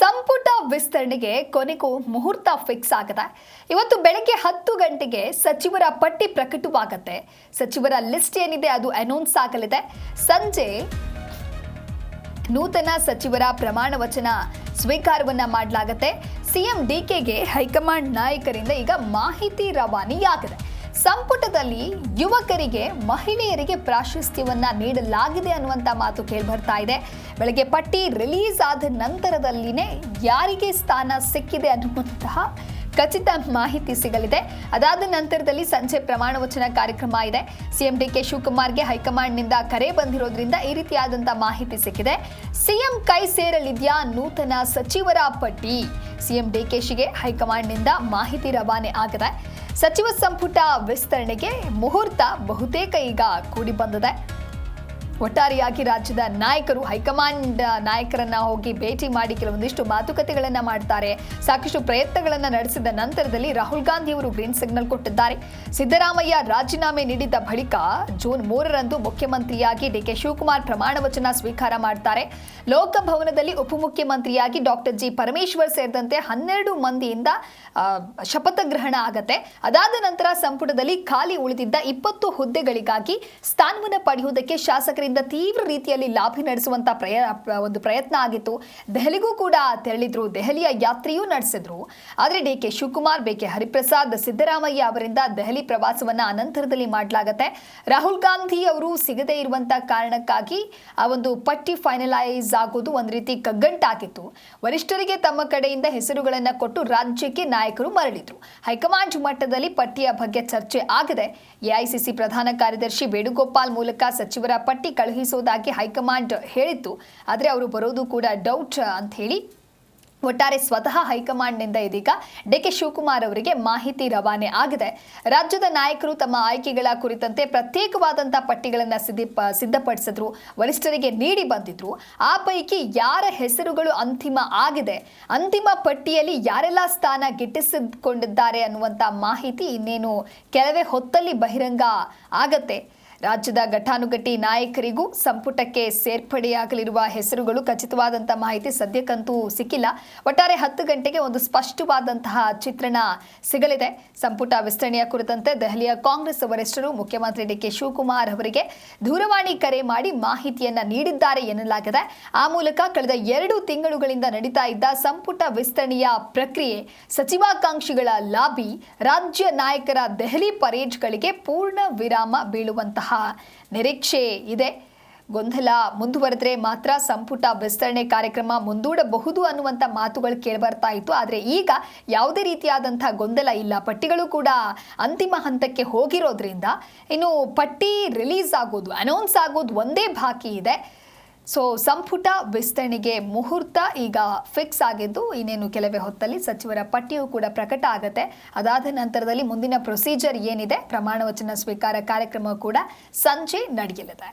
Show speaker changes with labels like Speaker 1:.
Speaker 1: ಸಂಪುಟ ವಿಸ್ತರಣೆಗೆ ಕೊನೆಗೂ ಮುಹೂರ್ತ ಫಿಕ್ಸ್ ಆಗಿದೆ. ಇವತ್ತು ಬೆಳಗ್ಗೆ 10 ಗಂಟೆಗೆ ಸಚಿವರ ಪಟ್ಟಿ ಪ್ರಕಟವಾಗುತ್ತೆ. ಸಚಿವರ ಲಿಸ್ಟ್ ಏನಿದೆ ಅದು ಅನೌನ್ಸ್ ಆಗಲಿದೆ. ಸಂಜೆ ನೂತನ ಸಚಿವರ ಪ್ರಮಾಣ ವಚನ ಸ್ವೀಕಾರವನ್ನ ಮಾಡಲಾಗುತ್ತೆ. ಸಿಎಂ ಡಿಕೆಗೆ ಹೈಕಮಾಂಡ್ ನಾಯಕರಿಂದ ಈಗ ಮಾಹಿತಿ ರವಾನೆಯಾಗಿದೆ. ಸಂಪುಟದಲ್ಲಿ ಯುವಕರಿಗೆ ಮಹಿಳೆಯರಿಗೆ ಪ್ರಾಶಸ್ತ್ಯವನ್ನ ನೀಡಲಾಗಿದೆ ಅನ್ನುವಂಥ ಮಾತು ಕೇಳಿಬರ್ತಾ ಇದೆ. ಬೆಳಗ್ಗೆ ಪಟ್ಟಿ ರಿಲೀಸ್ ಆದ ನಂತರದಲ್ಲಿನೇ ಯಾರಿಗೆ ಸ್ಥಾನ ಸಿಕ್ಕಿದೆ ಅನ್ನುವಂತಹ ಖಚಿತ ಮಾಹಿತಿ ಸಿಗಲಿದೆ. ಅದಾದ ನಂತರದಲ್ಲಿ ಸಂಜೆ ಪ್ರಮಾಣ ವಚನ ಕಾರ್ಯಕ್ರಮ ಇದೆ. ಸಿಎಂ ಡಿಕೆ ಶಿವಕುಮಾರ್ಗೆ ಹೈಕಮಾಂಡ್ನಿಂದ ಕರೆ ಬಂದಿರೋದ್ರಿಂದ ಈ ರೀತಿಯಾದಂಥ ಮಾಹಿತಿ ಸಿಕ್ಕಿದೆ. ಸಿಎಂ ಕೈ ಸೇರಲಿದೆಯಾ ನೂತನ ಸಚಿವರ ಪಟ್ಟಿ? ಸಿಎಂ ಡಿಕೆಶಿಗೆ ಹೈಕಮಾಂಡ್ನಿಂದ ಮಾಹಿತಿ ರವಾನೆ ಆಗಿದೆ. ಸಚಿವ ಸಂಪುಟ ವಿಸ್ತರಣೆಗೆ ಮುಹೂರ್ತ ಬಹುತೇಕ ಈಗ ಕೂಡಿ ಬಂದಿದೆ. ಒಟ್ಟಾರೆಯಾಗಿ ರಾಜ್ಯದ ನಾಯಕರು ಹೈಕಮಾಂಡ್ ನಾಯಕರನ್ನ ಹೋಗಿ ಭೇಟಿ ಮಾಡಿ ಕೆಲವೊಂದಿಷ್ಟು ಮಾತುಕತೆಗಳನ್ನ ಮಾಡ್ತಾರೆ. ಸಾಕಷ್ಟು ಪ್ರಯತ್ನಗಳನ್ನ ನಡೆಸಿದ ನಂತರದಲ್ಲಿ ರಾಹುಲ್ ಗಾಂಧಿ ಅವರು ಗ್ರೀನ್ ಸಿಗ್ನಲ್ ಕೊಟ್ಟಿದ್ದಾರೆ. ಸಿದ್ದರಾಮಯ್ಯ ರಾಜೀನಾಮೆ ನೀಡಿದ ಬಳಿಕ ಜೂನ್ 3ರಂದು ಮುಖ್ಯಮಂತ್ರಿಯಾಗಿ ಡಿಕೆ ಶಿವಕುಮಾರ್ ಪ್ರಮಾಣ ವಚನ ಸ್ವೀಕಾರ ಮಾಡ್ತಾರೆ. ಲೋಕಭವನದಲ್ಲಿ ಉಪಮುಖ್ಯಮಂತ್ರಿಯಾಗಿ ಡಾಕ್ಟರ್ ಜಿ ಪರಮೇಶ್ವರ್ ಸೇರಿದಂತೆ 12 ಮಂದಿಯಿಂದ ಶಪಥ ಗ್ರಹಣ ಆಗತ್ತೆ. ಅದಾದ ನಂತರ ಸಂಪುಟದಲ್ಲಿ ಖಾಲಿ ಉಳಿದಿದ್ದ 20 ಹುದ್ದೆಗಳಿಗಾಗಿ ಸ್ಥಾನವನ್ನು ಪಡೆಯುವುದಕ್ಕೆ ಶಾಸಕರಿಂದ ತೀವ್ರ ರೀತಿಯಲ್ಲಿ ಲಾಬಿ ನಡೆಸುವಂತ ಒಂದು ಪ್ರಯತ್ನ ಆಗಿತ್ತು. ದೆಹಲಿಗೂ ಕೂಡ ತೆರಳಿದ್ರು, ದೆಹಲಿಯ ಯಾತ್ರೆಯೂ ನಡೆಸಿದ್ರು. ಆದರೆ ಡಿಕೆ ಶಿವಕುಮಾರ್, ಬಿಕೆ ಹರಿಪ್ರಸಾದ್, ಸಿದ್ದರಾಮಯ್ಯ ಅವರಿಂದ ದೆಹಲಿ ಪ್ರವಾಸವನ್ನ ಅನಂತರದಲ್ಲಿ ಮಾಡಲಾಗುತ್ತೆ. ರಾಹುಲ್ ಗಾಂಧಿ ಅವರು ಸಿಗದೇ ಇರುವಂತ ಕಾರಣಕ್ಕಾಗಿ ಆ ಒಂದು ಪಟ್ಟಿ ಫೈನಲೈಸ್ ಆಗೋದು ಒಂದು ರೀತಿ ಕಗ್ಗಂಟಾಗಿತ್ತು. ವರಿಷ್ಠರಿಗೆ ತಮ್ಮ ಕಡೆಯಿಂದ ಹೆಸರುಗಳನ್ನ ಕೊಟ್ಟು ರಾಜ್ಯಕ್ಕೆ ನಾಯಕರು ಮರಳಿದ್ರು. ಹೈಕಮಾಂಡ್ ಮಟ್ಟದಲ್ಲಿ ಪಟ್ಟಿಯ ಬಗ್ಗೆ ಚರ್ಚೆ ಆಗಿದೆ. ಎಐಸಿಸಿ ಪ್ರಧಾನ ಕಾರ್ಯದರ್ಶಿ ವೇಣುಗೋಪಾಲ್ ಮೂಲಕ ಸಚಿವರ ಪಟ್ಟಿ ಕಳುಹಿಸುವುದಾಗಿ ಹೈಕಮಾಂಡ್ ಹೇಳಿತ್ತು. ಆದರೆ ಅವರು ಬರೋದು ಕೂಡ ಡೌಟ್ ಅಂತ ಹೇಳಿ ಒಟ್ಟಾರೆ ಸ್ವತಃ ಹೈಕಮಾಂಡ್ನಿಂದ ಇದೀಗ ಡಿಕೆ ಶಿವಕುಮಾರ್ ಅವರಿಗೆ ಮಾಹಿತಿ ರವಾನೆ ಆಗಿದೆ. ರಾಜ್ಯದ ನಾಯಕರು ತಮ್ಮ ಆಯ್ಕೆಗಳ ಕುರಿತಂತೆ ಪ್ರತ್ಯೇಕವಾದಂತಹ ಪಟ್ಟಿಗಳನ್ನು ಸಿದ್ಧಪಡಿಸಿದ್ರು, ವರಿಷ್ಠರಿಗೆ ನೀಡಿ ಬಂದಿದ್ರು. ಆ ಪೈಕಿ ಯಾರ ಹೆಸರುಗಳು ಅಂತಿಮ ಆಗಿದೆ, ಅಂತಿಮ ಪಟ್ಟಿಯಲ್ಲಿ ಯಾರೆಲ್ಲ ಸ್ಥಾನ ಗಿಟ್ಟಿಸಿಕೊಂಡಿದ್ದಾರೆ ಅನ್ನುವಂಥ ಮಾಹಿತಿ ಇನ್ನೇನು ಕೆಲವೇ ಹೊತ್ತಲ್ಲಿ ಬಹಿರಂಗ ಆಗತ್ತೆ. ರಾಜ್ಯದ ಘಟಾನುಘಟಿ ನಾಯಕರಿಗೂ ಸಂಪುಟಕ್ಕೆ ಸೇರ್ಪಡೆಯಾಗಲಿರುವ ಹೆಸರುಗಳು ಖಚಿತವಾದಂತಹ ಮಾಹಿತಿ ಸದ್ಯಕ್ಕಂತೂ ಸಿಕ್ಕಿಲ್ಲ. ಒಟ್ಟಾರೆ 10 ಗಂಟೆಗೆ ಒಂದು ಸ್ಪಷ್ಟವಾದಂತಹ ಚಿತ್ರಣ ಸಿಗಲಿದೆ. ಸಂಪುಟ ವಿಸ್ತರಣೆಯ ಕುರಿತಂತೆ ದೆಹಲಿಯ ಕಾಂಗ್ರೆಸ್ ವರಿಷ್ಠರು ಮುಖ್ಯಮಂತ್ರಿ ಡಿಕೆ ಶಿವಕುಮಾರ್ ಅವರಿಗೆ ದೂರವಾಣಿ ಕರೆ ಮಾಡಿ ಮಾಹಿತಿಯನ್ನ ನೀಡಿದ್ದಾರೆ ಎನ್ನಲಾಗಿದೆ. ಆ ಮೂಲಕ ಕಳೆದ 2 ತಿಂಗಳುಗಳಿಂದ ನಡೀತಾ ಇದ್ದ ಸಂಪುಟ ವಿಸ್ತರಣೆಯ ಪ್ರಕ್ರಿಯೆ, ಸಚಿವಾಕಾಂಕ್ಷಿಗಳ ಲಾಬಿ, ರಾಜ್ಯ ನಾಯಕರ ದೆಹಲಿ ಪರೇಡ್ಗಳಿಗೆ ಪೂರ್ಣ ವಿರಾಮ ಬೀಳುವಂತಹ ನಿರೀಕ್ಷೆ ಇದೆ. ಗೊಂದಲ ಮುಂದುವರೆದ್ರೆ ಮಾತ್ರ ಸಂಪುಟ ವಿಸ್ತರಣೆ ಕಾರ್ಯಕ್ರಮ ಮುಂದೂಡಬಹುದು ಅನ್ನುವಂಥ ಮಾತುಗಳು ಕೇಳಿಬರ್ತಾ ಇತ್ತು. ಆದರೆ ಈಗ ಯಾವುದೇ ರೀತಿಯಾದಂಥ ಗೊಂದಲ ಇಲ್ಲ. ಪಟ್ಟಿಗಳು ಕೂಡ ಅಂತಿಮ ಹಂತಕ್ಕೆ ಹೋಗಿರೋದ್ರಿಂದ ಇನ್ನು ಪಟ್ಟಿ ರಿಲೀಸ್ ಆಗೋದು, ಅನೌನ್ಸ್ ಆಗೋದು ಒಂದೇ ಬಾಕಿ ಇದೆ. ಸೊ ಸಂಪುಟ ವಿಸ್ತರಣೆಗೆ ಮುಹೂರ್ತ ಈಗ ಫಿಕ್ಸ್ ಆಗಿದ್ದು ಇನ್ನೇನು ಕೆಲವೇ ಹೊತ್ತಲ್ಲಿ ಸಚಿವರ ಪಟ್ಟಿಯೂ ಕೂಡ ಪ್ರಕಟ ಆಗುತ್ತೆ. ಅದಾದ ನಂತರದಲ್ಲಿ ಮುಂದಿನ ಪ್ರೊಸೀಜರ್ ಏನಿದೆ, ಪ್ರಮಾಣ ವಚನ ಸ್ವೀಕಾರ ಕಾರ್ಯಕ್ರಮ ಕೂಡ ಸಂಜೆ ನಡೆಯಲಿದೆ.